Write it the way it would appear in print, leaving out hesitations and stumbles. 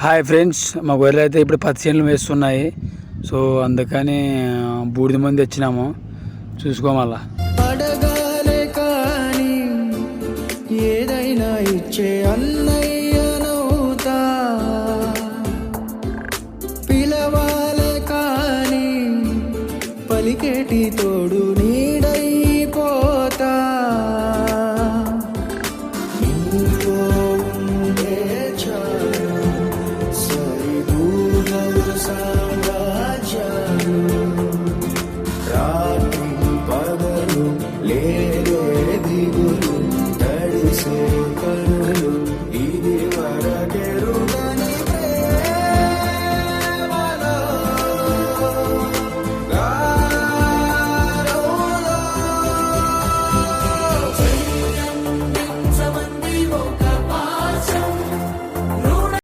Hi friends, మా గొర్రెలు అయితే ఇప్పుడు పత్తి చేనులు వేస్తున్నాయి. సో అందుకని బూడిద మంది వచ్చినాము, చూసుకోమల్లా. అడగాలే కానీ ఏదైనా ఇచ్చే అన్నయ్యనవుతా, పిలవాలే కానీ పలికేటి తోడు